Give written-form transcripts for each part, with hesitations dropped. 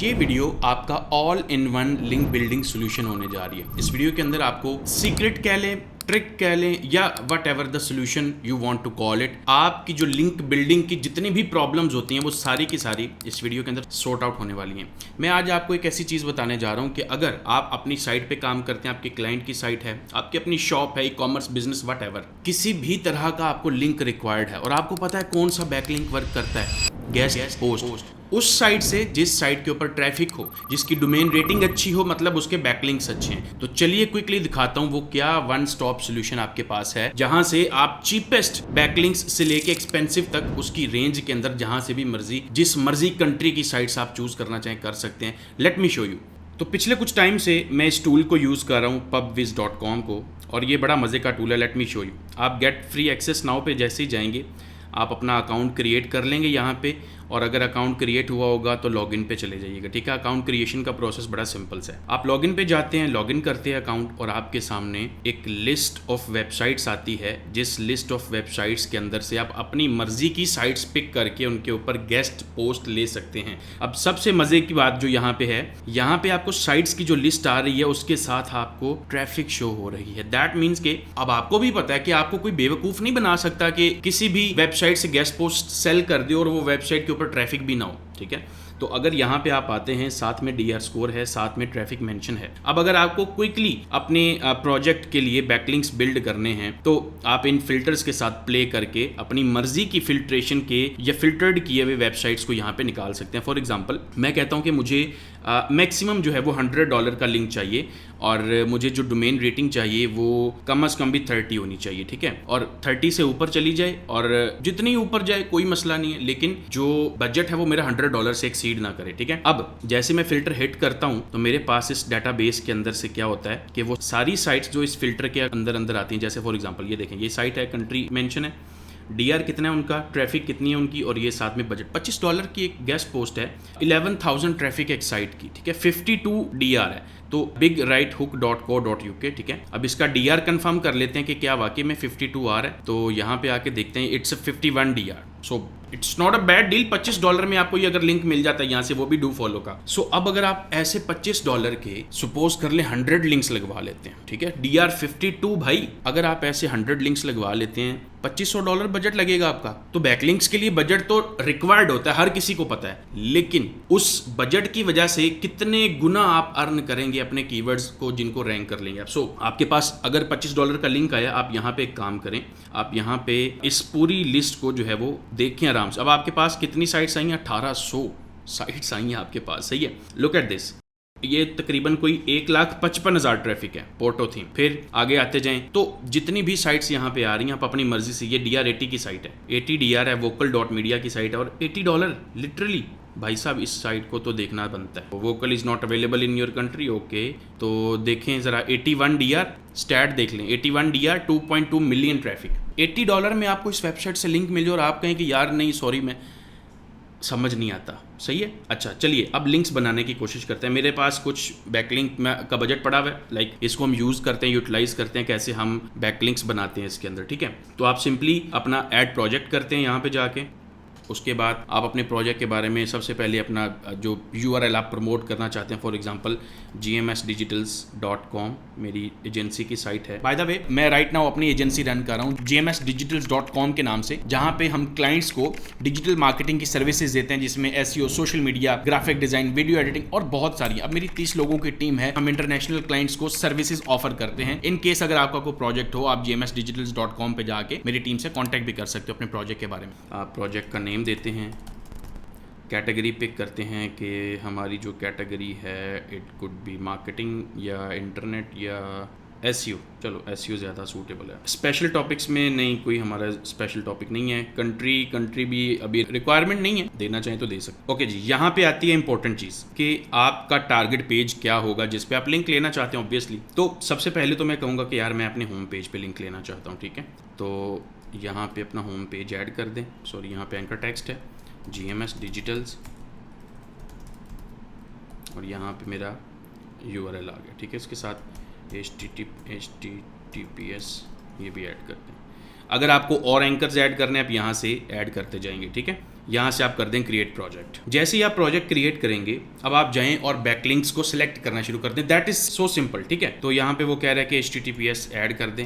ये वीडियो आपका all in one link building solution होने जा रही है। इस वीडियो के अंदर आपको सीक्रेट कह लें, ट्रिक कह लें या whatever the solution you want to call it, आपकी जो लिंक बिल्डिंग की जितनी भी प्रॉब्लम्स होती हैं वो सारी की सारी इस वीडियो के अंदर सॉर्ट आउट होने वाली हैं। मैं आज आपको एक ऐसी चीज़ बताने जा रहा हूं कि अगर आप अपनी साइट पे काम करते हैं, आपके क्लाइंट की साइट है, आपकी अपनी शॉप है, e commerce business what ever, किसी भी तरह का आपको लिंक रिक्वायर्ड है और आपको पता है कौन सा बैकलिंक वर्क करता है, गेस्ट पोस्ट, उस साइट से जिस साइट के ऊपर ट्रैफिक हो, जिसकी डोमेन रेटिंग अच्छी हो, मतलब उसके बैकलिंक्स अच्छे हैं। तो चलिए क्विकली दिखाता हूं वो क्या वन स्टॉप सॉल्यूशन आपके पास है, जहां से आप चीपेस्ट बैकलिंक्स से लेके एक्सपेंसिव तक उसकी रेंज के अंदर जहां से भी मर्जी, जिस मर्जी कंट्री की साइट्स आप चूज करना चाहें कर सकते हैं। Let me show you. तो पिछले कुछ टाइम से मैं इस टूल को यूज़ कर रहा हूँ, pubwiz.com को, और ये बड़ा मज़े का टूल है। Let me show you. आप गेट फ्री एक्सेस नाउ पे जैसे ही जाएंगे आप अपना अकाउंट क्रिएट कर लेंगे यहाँ पे, और अगर अकाउंट क्रिएट हुआ होगा तो लॉगिन पे चले जाइएगा। ठीक है, अकाउंट क्रिएशन का प्रोसेस बड़ा सिंपल है। आप लॉगिन पे जाते हैं, लॉगिन करते हैं अकाउंट, और आपके सामने एक लिस्ट ऑफ वेबसाइट्स आती है, जिस लिस्ट ऑफ वेबसाइट्स के अंदर से आप अपनी मर्जी की साइट्स पिक करके उनके ऊपर गेस्ट पोस्ट ले सकते हैं। अब सबसे मज़े की बात जो यहाँ पे है, यहाँ पे आपको साइट्स की जो लिस्ट आ रही है उसके साथ आपको ट्रैफिक शो हो रही है। दैट मीन्स के अब आपको भी पता है कि आपको कोई बेवकूफ़ नहीं बना सकता कि किसी भी वेबसाइट से गेस्ट पोस्ट सेल कर दे और वो वेबसाइट के ऊपर ट्रैफिक भी ना हो। ठीक है, तो अगर यहाँ पे आप आते हैं, साथ में डीआर स्कोर है, साथ में ट्रैफिक मेंशन है। अब अगर आपको क्विकली अपने प्रोजेक्ट के लिए बैकलिंक्स बिल्ड करने हैं तो आप इन फिल्टर्स के साथ प्ले करके अपनी मर्जी की फिल्ट्रेशन के या फिल्टर्ड किए हुए वेबसाइट्स को यहाँ पे निकाल सकते हैं। फॉर एग्जांपल मैं कहता हूँ कि मुझे मैक्सिमम जो है वो $100 का लिंक चाहिए, और मुझे जो डोमेन रेटिंग चाहिए वो कम से कम भी 30 होनी चाहिए। ठीक है, और 30 से ऊपर चली जाए, और जितनी ऊपर जाए कोई मसला नहीं है, लेकिन जो बजट है वो मेरा $100 से एक्सीड ना करे। ठीक है, अब जैसे मैं फिल्टर हिट करता हूं तो मेरे पास इस डेटाबेस के अंदर से क्या होता है कि वो सारी साइट्स जो इस फिल्टर के अंदर आती हैं, जैसे फॉर एग्जांपल ये देखें, ये साइट है, कंट्री मेंशन है, डीआर कितना है उनका, ट्रैफिक कितनी है उनकी, और ये साथ में बजट $25 की एक गेस्ट पोस्ट है, 11,000 ट्रैफिक एक साइट की। ठीक है, 52 डीआर है, तो bigrighthook.co.uk। ठीक है, अब इसका डीआर कंफर्म कर लेते हैं कि क्या वाकई में 52 आ रहा है। तो यहाँ पे आके देखते हैं, it's 51 DR. So it's not a bad deal. $25 में आपको ये अगर लिंक मिल जाता है यहाँ से, वो भी डू फॉलो का। सो अब अगर आप ऐसे $25 के सपोज कर ले 100 लिंक्स लगवा लेते हैं, ठीक है, डीआर 52 भाई, अगर आप ऐसे 100 लिंक्स लगवा लेते हैं, $2500 बजट लगेगा आपका। तो बैकलिंक्स के लिए बजट तो रिक्वायर्ड होता है, हर किसी को पता है, लेकिन उस बजट की वजह से कितने गुना आप अर्न करेंगे अपने कीवर्ड्स को जिनको रैंक कर लेंगे आप। सो आपके पास अगर $25 का लिंक आया, आप यहाँ पे एक काम करें, आप यहाँ पे इस पूरी लिस्ट को जो है वो देखें आराम से। अब आपके पास कितनी साइट्स आई हैं? 1800 साइट्स आई हैं आपके पास। सही है, लुक एट दिस। ये तकरीबन कोई 1,55,000 ट्रैफिक है, पोर्टो थीम। फिर आगे आते जाएं तो जितनी भी साइट्स यहाँ पे आ रही हैं आप अपनी मर्जी से, ये DR80 की साइट है, 80 DR है, vocal.media की साइट है, और $80 लिटरली। भाई साहब इस साइट को तो देखना बनता है। Vocal is not available in your country. Okay, तो देखें ज़रा 81 DR स्टैट देख लें, 81 DR 2.2 मिलियन ट्रैफिक। $80 में आपको इस वेबसाइट से लिंक मिल जाए और आप कहें कि यार नहीं सॉरी मैं समझ नहीं आता। सही है, अच्छा चलिए अब लिंक्स बनाने की कोशिश करते हैं। मेरे पास कुछ बैकलिंक का बजट पड़ा हुआ है, लाइक इसको हम यूज़ करते हैं, यूटिलाइज़ करते हैं, कैसे हम बैकलिंक्स बनाते हैं इसके अंदर। ठीक है, तो आप सिंपली अपना ऐड प्रोजेक्ट करते हैं यहाँ पे जाके। उसके बाद आप अपने प्रोजेक्ट के बारे में सबसे पहले अपना जो URL आप प्रमोट करना चाहते हैं, फॉर एग्जांपल gmsdigitals.com मेरी एजेंसी की साइट है। बाय द वे मैं राइट नाउ अपनी एजेंसी रन कर रहा हूँ gmsdigitals.com के नाम से, जहाँ पे हम क्लाइंट्स को डिजिटल मार्केटिंग की सर्विसेज देते हैं, जिसमें SEO, social media, graphic design, video editing और बहुत सारी। अब मेरी 30 लोगों की टीम है, हम इंटरनेशनल क्लाइंट्स को सर्विसेज ऑफर करते हैं। इन केस अगर आपका कोई प्रोजेक्ट हो, आप gmsdigitals.com पे जाके मेरी टीम से कॉन्टैक्ट भी कर सकते हो अपने प्रोजेक्ट के बारे में। आप प्रोजेक्ट का नेम देते हैं, कैटेगरी पिक करते हैं कि हमारी जो कैटेगरी है इट कुड बी मार्केटिंग या इंटरनेट या SEO। चलो SEO ज़्यादा सूटेबल है। स्पेशल टॉपिक्स में नहीं, कोई हमारा स्पेशल टॉपिक नहीं है। कंट्री भी अभी रिक्वायरमेंट नहीं है, देना चाहें तो दे सकते। ओके जी, यहाँ पे आती है इंपॉर्टेंट चीज़ कि आपका टारगेट पेज क्या होगा जिस पे आप लिंक लेना चाहते हैं। ऑब्वियसली तो सबसे पहले तो मैं कहूँगा कि यार मैं अपने होम पेज पे लिंक लेना चाहता हूँ। ठीक है, तो यहाँ पे अपना होम पेज ऐड कर दें। सॉरी, यहाँ पे एंकर टेक्स्ट है GMS डिजिटल्स, और यहाँ पे मेरा URL आ गया। ठीक है, इसके साथ HTTPS ये भी ऐड करते हैं। अगर आपको और एंकर्स ऐड करने हैं आप यहाँ से ऐड करते जाएंगे। ठीक है, यहाँ से आप कर दें क्रिएट प्रोजेक्ट। जैसे ही आप प्रोजेक्ट क्रिएट करेंगे, अब आप जाएं और बैकलिंक्स को सिलेक्ट करना शुरू कर दें। दैट इज सो सिंपल, ठीक है। तो यहाँ पे वो कह रहा है कि HTTPS ऐड कर दें,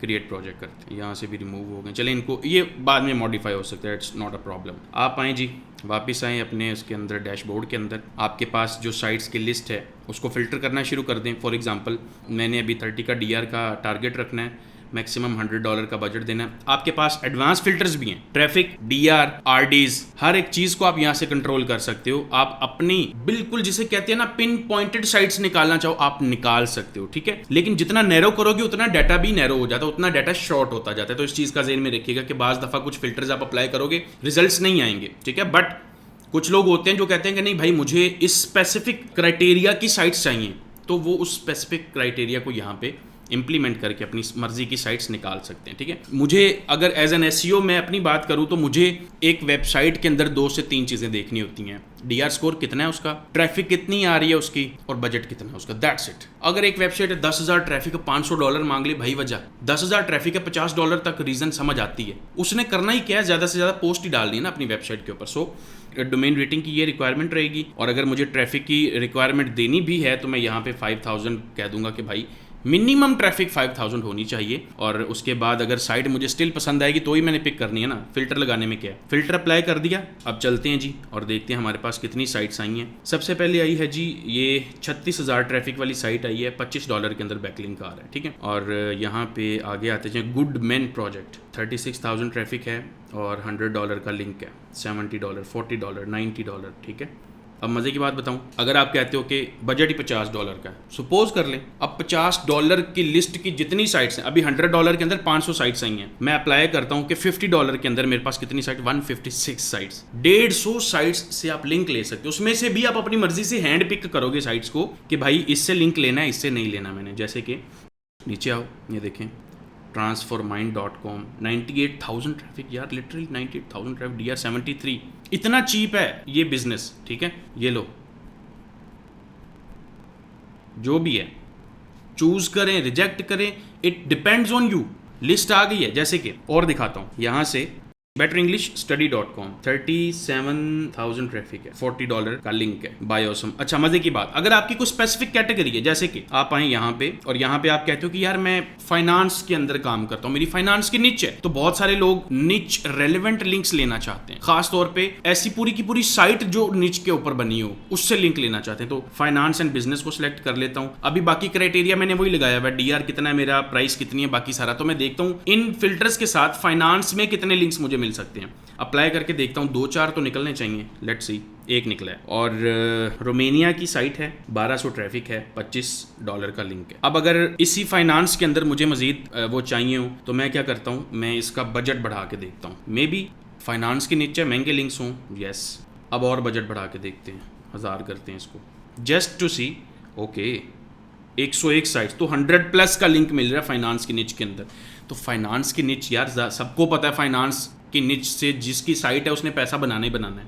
क्रिएट प्रोजेक्ट करते हैं। यहाँ से भी रिमूव हो गए, चलें इनको, ये बाद में मॉडिफाई हो सकता है, इट्स नॉट अ प्रॉब्लम। आप आएँ जी, वापस आएँ अपने उसके अंदर, डैशबोर्ड के अंदर आपके पास जो साइट्स की लिस्ट है उसको फ़िल्टर करना शुरू कर दें। फॉर एग्जांपल मैंने अभी 30 का DR का टारगेट रखना है, मैक्सिमम $100 का बजट देना है। आपके पास एडवांस फिल्टर्स भी हैं, ट्रैफिक, DR, RDs, हर एक चीज़ को आप यहाँ से कंट्रोल कर सकते हो। आप अपनी बिल्कुल जिसे कहते हैं ना पिन पॉइंटेड साइट्स निकालना चाहो आप निकाल सकते हो, ठीक है। लेकिन जितना नैरो करोगे उतना डाटा भी नैरो हो जाता है, उतना डाटा शॉर्ट होता जाता है। तो इस चीज़ का ज़हन में रखिएगा कि बाज़ दफ़ा कुछ फिल्टर्स आप अप्लाई करोगे, रिजल्ट्स नहीं आएंगे, ठीक है। बट कुछ लोग होते हैं जो कहते हैं कि नहीं भाई मुझे इस स्पेसिफिक क्राइटेरिया की साइट्स चाहिए, तो वो उस स्पेसिफिक क्राइटेरिया को यहाँ पे इम्प्लीमेंट करके अपनी मर्जी की साइट्स निकाल सकते हैं, ठीक है। मुझे अगर एज एन SEO मैं अपनी बात करूं तो मुझे एक वेबसाइट के अंदर 2 से 3 चीज़ें देखनी होती हैं। DR स्कोर कितना है उसका, ट्रैफिक कितनी आ रही है उसकी, और बजट कितना है उसका, दैट्स इट। अगर एक वेबसाइट है 10,000 ट्रैफिक है, $500 मांग ले भाई वजह, 10,000 ट्रैफिक है, $50 तक रीज़न समझ आती है। उसने करना ही क्या है, ज़्यादा से ज़्यादा पोस्ट ही डालनी है ना अपनी वेबसाइट के ऊपर। सो डोमेन रेटिंग की ये रिक्वायरमेंट रहेगी। और अगर मुझे ट्रैफिक की रिक्वायरमेंट देनी भी है तो मैं यहाँ पे 5,000 कह दूंगा कि भाई मिनिमम ट्रैफिक 5,000 होनी चाहिए। और उसके बाद अगर साइट मुझे स्टिल पसंद आएगी तो ही मैंने पिक करनी है ना, फिल्टर लगाने में क्या है। फिल्टर अप्लाई कर दिया, अब चलते हैं जी और देखते हैं हमारे पास कितनी साइट्स आई हैं। सबसे पहले आई है जी ये 36,000 ट्रैफिक वाली साइट आई है, $25 के अंदर बैकलिंक आ रहा है, ठीक है। और यहाँ पे आगे आते हैं गुड मैन प्रोजेक्ट, 36,000 ट्रैफिक है और $100 का लिंक है, $70, $40, $90, ठीक है। अब मज़े की बात बताऊं, अगर आप कहते हो कि बजट ही $50 का है, सपोज कर लें अब $50 की लिस्ट की जितनी साइट्स हैं, अभी $100 के अंदर 500 साइट्स आई हैं, मैं अप्लाई करता हूं कि $50 के अंदर मेरे पास कितनी साइट, 156 साइट्स, 150 साइट्स से आप लिंक ले सकते हो। उसमें से भी आप अपनी मर्जी से हैंड पिक करोगे साइट्स को कि भाई इससे लिंक लेना है, इससे नहीं लेना मैंने। जैसे कि नीचे आओ, ये देखें transformind.com, 98,000 ट्रैफिक यार, लिटरली 98,000 ट्रैफिक, DR 73, इतना चीप है ये बिजनेस, ठीक है। ये लो, जो भी है चूज करें, रिजेक्ट करें, it depends on you. List आ गई है, जैसे कि और दिखाता हूं यहाँ से betterenglishstudy.com, 37,000 ट्रैफिक है, $40 का लिंक है, बाय ऑसम। अच्छा मजे की बात, अगर आपकी कोई स्पेसिफिक कैटेगरी है, जैसे कि आप आए यहाँ पे और यहाँ पे आप कहते हो कि यार मैं फाइनेंस के अंदर काम करता हूँ, मेरी फाइनेंस की निच है, तो बहुत सारे लोग निच रेलेवेंट लिंक्स लेना चाहते हैं, खास तौर पे ऐसी पूरी की पूरी साइट जो निच के ऊपर बनी हो उससे लिंक लेना चाहते हैं। तो फाइनेंस एंड बिजनेस को सिलेक्ट कर लेता हूँ। अभी बाकी क्राइटेरिया मैंने वही लगाया हुआ है, DR कितना है मेरा, प्राइस कितनी है, बाकी सारा। तो मैं देखता हूँ इन फिल्टर्स के साथ फाइनेंस में कितने लिंक्स मुझे मिल सकते हैं। अप्लाई करके देखता हूँ, 2-4 तो निकलने चाहिए, लेट्स सी, एक निकला है। और रोमेनिया की साइट है, 1200 ट्रैफिक है, $25 का लिंक है। अब अगर इसी फाइनेंस के अंदर मुझे मजीद वो चाहिए हो तो मैं क्या करता हूँ, मैं इसका बजट बढ़ा के देखता हूँ। मे बी फाइनेंस के नीचे महंगे लिंक्स हों, यस। अब और बजट बढ़ा के देखते हैं, 1000 करते हैं इसको, just to see. Okay 101 sites, तो 100+ का लिंक मिल रहा है फाइनेंस की निच के अंदर। तो फाइनेंस की निच यार सबको पता है, फाइनेंस की निच से जिसकी साइट है उसने पैसा बनाना ही बनाना है।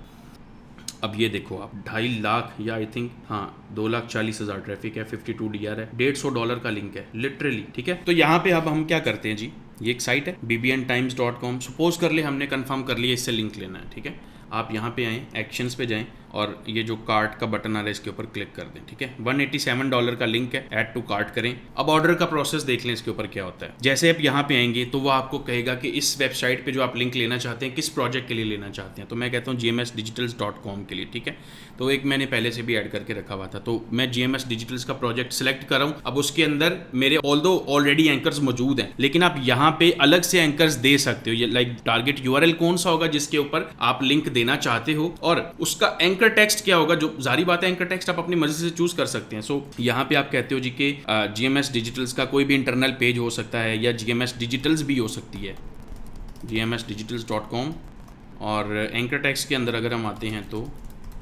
अब ये देखो आप, 2.5 लाख या आई थिंक हाँ 2,40,000 ट्रैफिक है, 52 DR है, $150 का लिंक है, लिटरली, ठीक है। तो यहाँ पे अब हम क्या करते हैं जी, ये एक साइट है bbntimes.com, सपोज कर ले हमने कंफर्म कर लिया इससे लिंक लेना है, ठीक है। आप यहाँ पे आएँ, एक्शंस पे जाएं और ये जो कार्ट का बटन आ रहा है इसके ऊपर क्लिक कर दें, ठीक है। $187 का लिंक है, ऐड टू कार्ट करें। अब ऑर्डर का प्रोसेस देख लें इसके ऊपर क्या होता है। जैसे आप यहाँ पे आएंगे तो वो आपको कहेगा कि इस वेबसाइट पे जो आप लिंक लेना चाहते हैं किस प्रोजेक्ट के लिए लेना चाहते हैं। तो मैं कहता हूँ gmsdigitals.com के लिए, ठीक है। तो एक मैंने पहले से भी ऐड करके रखा हुआ था, तो मैं GMS डिजिटल्स का प्रोजेक्ट सेलेक्ट कर रहा हूँ। अब उसके अंदर मेरे ऑलरेडी एंकर्स मौजूद हैं, लेकिन आप यहाँ पे अलग से एंकर्स दे सकते हो। ये लाइक टारगेट URL कौन सा होगा जिसके ऊपर आप लिंक देना चाहते हो, और उसका एंकर टेक्स्ट क्या होगा, जो जारी बात है एंकर टेक्स्ट आप अपनी मर्जी से चूज कर सकते हैं। सो यहाँ पे आप कहते हो जी कि GMS डिजिटल्स का कोई भी इंटरनल पेज हो सकता है या GMS डिजिटल्स भी हो सकती है, gmsdigitals.com। और एंकर टेक्स्ट के अंदर अगर हम आते हैं तो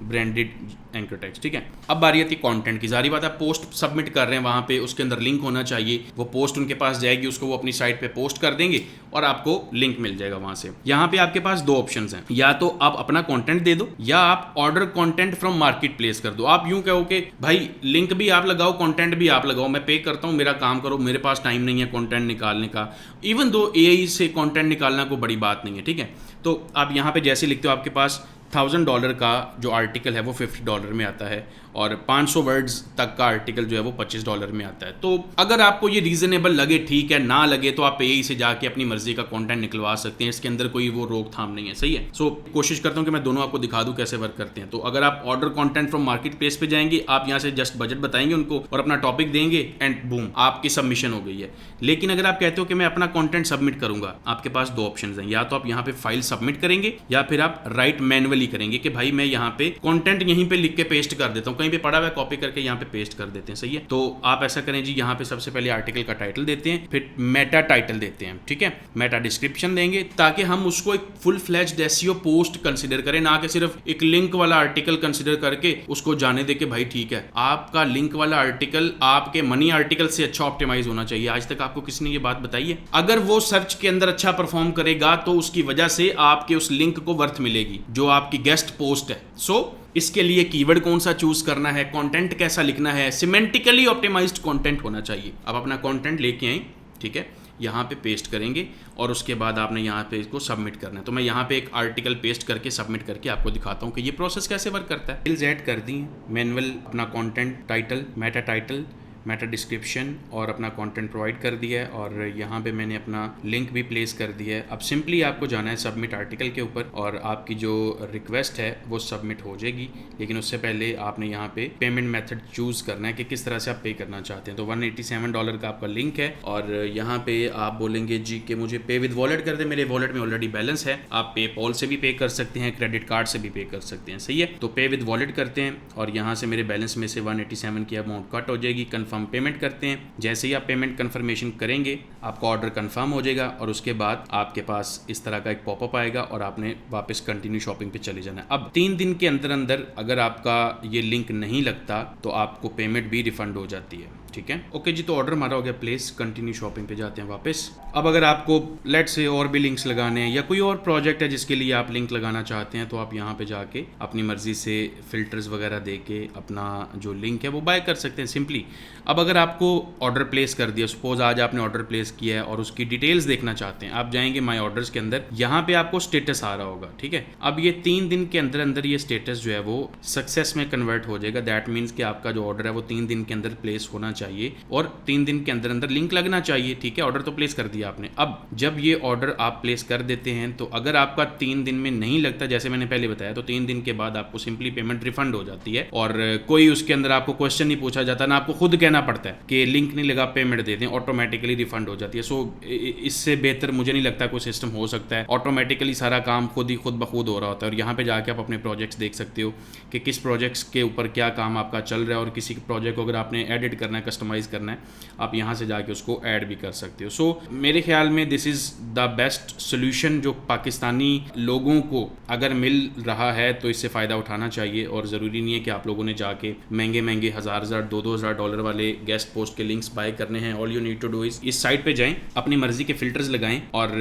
ब्रांडेड एंकर टेक्स्ट, ठीक है। अब बारी आती है कंटेंट की। जारी बात है पोस्ट सबमिट कर रहे हैं, वहां पे उसके अंदर लिंक होना चाहिए, वो पोस्ट उनके पास जाएगी, उसको वो अपनी साइट पे पोस्ट कर देंगे और आपको लिंक मिल जाएगा वहां से। यहाँ पे आपके पास दो ऑप्शंस हैं, या तो आप अपना कंटेंट दे दो या आप order content from market place कर दो। आप यूं कहो कि भाई लिंक भी आप लगाओ, कंटेंट भी आप लगाओ, मैं पे करता हूं, मेरा काम करो, मेरे पास टाइम नहीं है कंटेंट निकालने का। इवन दो एआई से कंटेंट निकालना कोई बड़ी बात नहीं है, ठीक है। तो आप यहाँ पे जैसे लिखते हो, आपके पास $1000 का जो आर्टिकल है वो $50 में आता है और 500 वर्ड्स तक का आर्टिकल जो है वो $25 में आता है। तो अगर आपको ये रीजनेबल लगे ठीक है, ना लगे तो आप एआई से जाके अपनी मर्जी का कंटेंट निकलवा सकते हैं, इसके अंदर कोई वो रोकथाम नहीं है, सही है। सो कोशिश करता हूँ कि मैं दोनों आपको दिखा दूँ कैसे वर्क करते हैं। तो अगर आप order content from market place पे जाएंगे, आप यहाँ से जस्ट बजट बताएंगे उनको और अपना टॉपिक देंगे एंड बूम आपकी सबमिशन हो गई है। लेकिन अगर आप कहते हो कि मैं अपना कंटेंट सबमिट करूंगा, आपके पास दो ऑप्शंस हैं, या तो आप यहाँ पे फाइल सबमिट करेंगे या फिर आप राइट मैनुअली करेंगे कि भाई मैं यहाँ पे कंटेंट यहीं पे लिख के पेस्ट कर देता हूँ, कहीं पे पड़ा हुआ कॉपी करके यहाँ पे पेस्ट कर देते हैं, सही है। तो आप ऐसा करें जी, यहाँ पे सबसे पहले आर्टिकल का टाइटल देते हैं, फिर मेटा टाइटल देते हैं, ठीक है, मेटा डिस्क्रिप्शन देंगे ताकि हम उसको एक full fledged SEO post consider करें, ना कि सिर्फ एक लिंक वाला आर्टिकल कंसीडर करके उसको जाने दे के भाई ठीक है आपका लिंक वाला आर्टिकल आपके मनी आर्टिकल से अच्छा ऑप्टिमाइज होना चाहिए। आज तक आपको किसी ने ये बात बताई है? अगर वो सर्च के अंदर अच्छा परफॉर्म करेगा तो उसकी वजह से आपके उस लिंक को वर्थ मिलेगी जो आपकी गेस्ट पोस्ट है। सो इसके लिए कीवर्ड कौन सा चूज करना है, कंटेंट कैसा लिखना है, सिमेंटिकली ऑप्टिमाइज्ड कंटेंट होना चाहिए। अब अपना कंटेंट लेके आए, ठीक है, यहाँ पे पेस्ट करेंगे और उसके बाद आपने यहाँ पे इसको सबमिट करना है। तो मैं यहाँ पे एक आर्टिकल पेस्ट करके सबमिट करके आपको दिखाता हूँ कि ये प्रोसेस कैसे वर्क करता है। फिल्स ऐड कर दी, मैनुअल अपना कंटेंट टाइटल, मेटा डिस्क्रिप्शन और अपना कंटेंट प्रोवाइड कर दिया है और यहाँ पे मैंने अपना लिंक भी प्लेस कर दिया है। अब सिंपली आपको जाना है सबमिट आर्टिकल के ऊपर और आपकी जो रिक्वेस्ट है वो सबमिट हो जाएगी। लेकिन उससे पहले आपने यहाँ पे पेमेंट मेथड चूज करना है कि किस तरह से आप पे करना चाहते हैं। तो $187 का आपका लिंक है और यहाँ पे आप बोलेंगे जी कि मुझे पे विद वॉलेट कर दे, मेरे वॉलेट में ऑलरेडी बैलेंस है। आप पेपॉल से भी पे कर सकते हैं, क्रेडिट कार्ड से भी पे कर सकते हैं, सही है। तो पे विद वॉलेट करते हैं और यहाँ से मेरे बैलेंस में से 187 की अमाउंट कट हो जाएगी। कंफर्म पेमेंट करते हैं। जैसे ही आप पेमेंट कंफर्मेशन करेंगे आपका ऑर्डर कंफर्म हो जाएगा और उसके बाद आपके पास इस तरह का एक पॉपअप आएगा और आपने वापस कंटिन्यू शॉपिंग पे चले जाना है। अब 3 दिन के अंदर अंदर अगर आपका ये लिंक नहीं लगता तो आपको पेमेंट भी रिफंड हो जाती है, ठीक है। ओके जी, तो ऑर्डर हमारा हो गया प्लेस, कंटिन्यू शॉपिंग पे जाते हैं वापस। अब अगर आपको लेट से और भी लिंक्स लगाने हैं या कोई और प्रोजेक्ट है जिसके लिए आप लिंक लगाना चाहते हैं तो आप यहाँ पे जाके अपनी मर्जी से फिल्टर्स वगैरह दे के अपना जो लिंक है वो बाय कर सकते हैं सिंपली। अब अगर आपको ऑर्डर प्लेस कर दिया, सपोज आज आपने ऑर्डर प्लेस किया है और उसकी डिटेल्स देखना चाहते हैं, आप जाएंगे माई ऑर्डर्स के अंदर, यहाँ पे आपको स्टेटस आ रहा होगा, ठीक है। अब ये 3 दिन के अंदर अंदर ये स्टेटस जो है वो सक्सेस में कन्वर्ट हो जाएगा। दैट मीन्स कि आपका जो ऑर्डर है वो 3 दिन के अंदर प्लेस होना चाहिए और 3 दिन के अंदर अंदर लिंक लगना चाहिए, ठीक है। ऑर्डर तो प्लेस कर दिया आपने। अब जब ये ऑर्डर आप प्लेस कर देते हैं तो अगर आपका 3 दिन में नहीं लगता, जैसे मैंने पहले बताया, तो 3 दिन के बाद आपको सिंपली पेमेंट रिफंड हो जाती है और कोई उसके अंदर आपको क्वेश्चन नहीं पूछा जाता, ना आपको खुद कहना पड़ता है कि लिंक नहीं लगा पेमेंट दे दें, ऑटोमेटिकली रिफंड हो जाती है। सो इससे बेहतर मुझे नहीं लगता कोई सिस्टम हो सकता है। ऑटोमेटिकली सारा काम खुद ब खुद हो रहा होता है और यहाँ पे जाके आप अपने प्रोजेक्ट्स देख सकते हो कि किस प्रोजेक्ट्स के ऊपर क्या काम आपका चल रहा है और किसी प्रोजेक्ट को अगर आपने एडिट करना है, कस्टमाइज करना है, आप यहाँ से जाके उसको ऐड भी कर सकते हो। सो मेरे ख्याल में this is the best solution जो पाकिस्तानी लोगों को अगर मिल रहा है तो इससे फ़ायदा उठाना चाहिए और ज़रूरी नहीं है कि आप लोगों ने जाके महंगे $1000, $2000 वाले गेस्ट पोस्ट के लिंक्स बाय करने हैं। All you need to do इस साइट पे जाएं, अपनी मर्जी के फिल्टर्स लगाएं और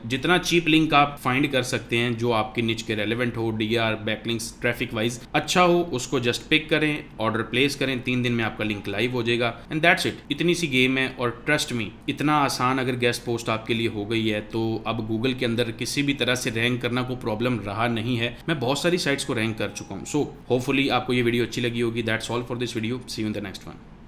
जितना चीप लिंक आप फाइंड कर सकते हैं जो आपके निच के रेलेवेंट हो, डीआर, बैकलिंक्स, ट्रैफिक वाइज अच्छा हो, उसको जस्ट पिक करें, ऑर्डर प्लेस करें, 3 दिन में आपका लिंक लाइव हो जाएगा एंड दैट्स इट। इतनी सी गेम है और ट्रस्ट मी, इतना आसान अगर गेस्ट पोस्ट आपके लिए हो गई है तो अब गूगल के अंदर किसी भी तरह से रैंक करना कोई प्रॉब्लम रहा नहीं है। मैं बहुत सारी साइट्स को रैंक कर चुका हूँ। सो होपफुली आपको ये वीडियो अच्छी लगी होगी। That's all for this video, see you in the next one.